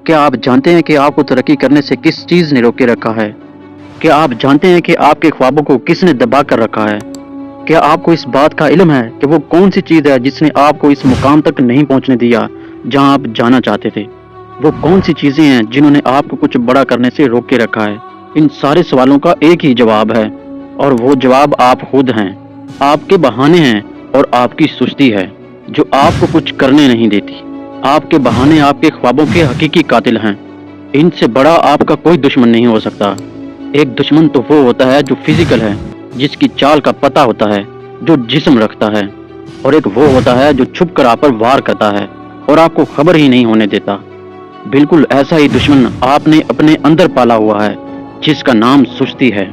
क्या आप जानते हैं कि आपको तरक्की करने से किस चीज़ ने रोके रखा है? क्या आप जानते हैं कि आपके ख्वाबों को किसने दबा कर रखा है? क्या आपको इस बात का इल्म है कि वो कौन सी चीज़ है जिसने आपको इस मुकाम तक नहीं पहुंचने दिया जहां आप जाना चाहते थे? वो कौन सी चीज़ें हैं जिन्होंने आपको कुछ बड़ा करने से रोके रखा है? इन सारे सवालों का एक ही जवाब है, और वो जवाब आप खुद हैं। आपके बहाने हैं और आपकी सुस्ती है जो आपको कुछ करने नहीं देती। आपके बहाने आपके ख्वाबों के हकीकी कातिल हैं। इनसे बड़ा आपका कोई दुश्मन नहीं हो सकता। एक दुश्मन तो वो होता है जो फिजिकल है, जिसकी चाल का पता होता है, जो जिस्म रखता है, और एक वो होता है जो छुप कर आप पर वार करता है और आपको खबर ही नहीं होने देता। बिल्कुल ऐसा ही दुश्मन आपने अपने अंदर पाला हुआ है, जिसका नाम सुस्ती है।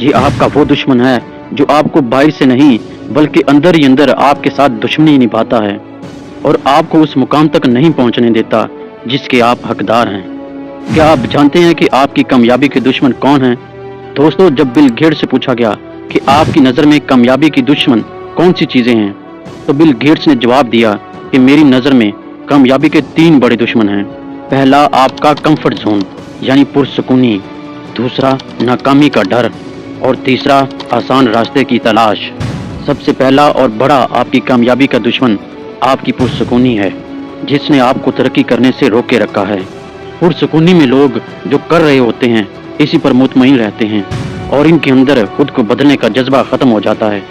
ये आपका वो दुश्मन है जो आपको बाहर से नहीं बल्कि अंदर ही अंदर आपके साथ दुश्मनी निभाता है और आपको उस मुकाम तक नहीं पहुंचने देता जिसके आप हकदार हैं। क्या आप जानते हैं कि आपकी कामयाबी के दुश्मन कौन हैं? दोस्तों, जब बिल गेट्स से पूछा गया कि आपकी नज़र में कामयाबी की दुश्मन कौन सी चीज़ें हैं, तो बिल गेट्स ने जवाब दिया कि मेरी नज़र में कामयाबी के 3 बड़े दुश्मन हैं। पहला आपका कंफर्ट जोन यानी पुरसुकूनी, दूसरा नाकामी का डर, और तीसरा आसान रास्ते की तलाश। सबसे पहला और बड़ा आपकी कामयाबी का दुश्मन आपकी पुरसुकूनी है, जिसने आपको तरक्की करने से रोके रखा है। पुरसुकूनी में लोग जो कर रहे होते हैं इसी पर मुतमईन रहते हैं और इनके अंदर खुद को बदलने का जज्बा ख़त्म हो जाता है।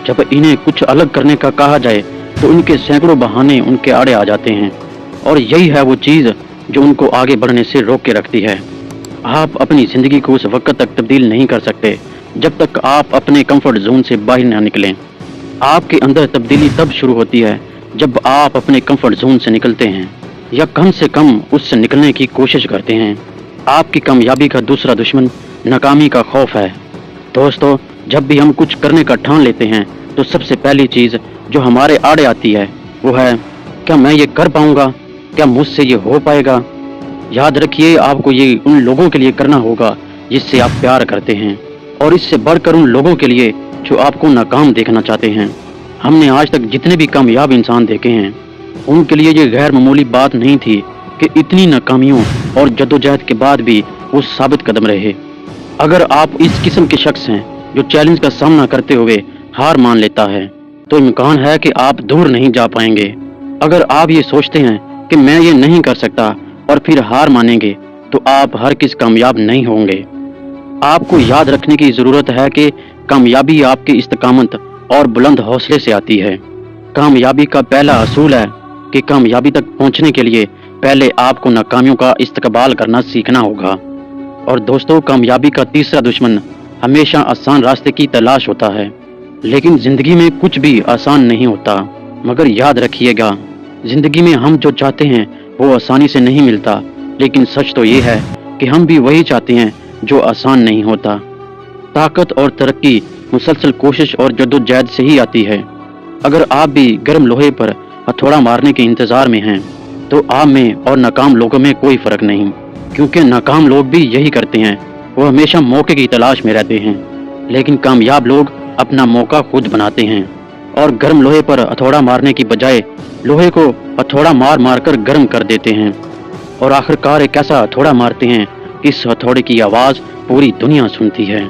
जब इन्हें कुछ अलग करने का कहा जाए तो इनके सैकड़ों बहाने उनके आड़े आ जाते हैं, और यही है वो चीज़ जो उनको आगे बढ़ने से रोक के रखती है। आप अपनी ज़िंदगी को उस वक्त तक तब्दील नहीं कर सकते जब तक आप अपने कंफर्ट जोन से बाहर ना निकलें। आपके अंदर तब्दीली तब शुरू होती है जब आप अपने कंफर्ट जोन से निकलते हैं, या कम से कम उससे निकलने की कोशिश करते हैं। आपकी कामयाबी का दूसरा दुश्मन नाकामी का खौफ है। दोस्तों, जब भी हम कुछ करने का ठान लेते हैं तो सबसे पहली चीज़ जो हमारे आड़े आती है वो है, क्या मैं ये कर पाऊंगा? क्या मुझसे ये हो पाएगा? याद रखिए, आपको ये उन लोगों के लिए करना होगा जिससे आप प्यार करते हैं, और इससे बढ़कर उन लोगों के लिए जो आपको नाकाम देखना चाहते हैं। हमने आज तक जितने भी कामयाब इंसान देखे हैं, उनके लिए ये गैर मामूली बात नहीं थी कि इतनी नाकामियों और जद्दोजहद के बाद भी वो साबित कदम रहे। अगर आप इस किस्म के शख्स हैं जो चैलेंज का सामना करते हुए हार मान लेता है, तो इम्कान है कि आप दूर नहीं जा पाएंगे। अगर आप ये सोचते हैं कि मैं ये नहीं कर सकता और फिर हार मानेंगे, तो आप हर किस कामयाब नहीं होंगे। आपको याद रखने की ज़रूरत है कि कामयाबी आपकी इस्तकामत और बुलंद हौसले से आती है। कामयाबी का पहला असूल है कि कामयाबी तक पहुंचने के लिए पहले आपको नाकामियों का इस्तकबाल करना सीखना होगा। और दोस्तों, कामयाबी का तीसरा दुश्मन हमेशा आसान रास्ते की तलाश होता है। लेकिन ज़िंदगी में कुछ भी आसान नहीं होता, मगर याद रखिएगा, ज़िंदगी में हम जो चाहते हैं वो आसानी से नहीं मिलता। लेकिन सच तो ये है कि हम भी वही चाहते हैं जो आसान नहीं होता। ताकत और तरक्की मुसलसल कोशिश और जद्दोजहद से ही आती है। अगर आप भी गर्म लोहे पर हथौड़ा मारने के इंतज़ार में हैं, तो आप में और नाकाम लोगों में कोई फ़र्क नहीं, क्योंकि नाकाम लोग भी यही करते हैं। वो हमेशा मौके की तलाश में रहते हैं, लेकिन कामयाब लोग अपना मौका खुद बनाते हैं और गर्म लोहे पर हथौड़ा मारने की बजाय लोहे को हथौड़ा मार मार कर गर्म कर देते हैं, और आखिरकार एक ऐसा हथौड़ा मारते हैं कि इस हथौड़े की आवाज़ पूरी दुनिया सुनती है।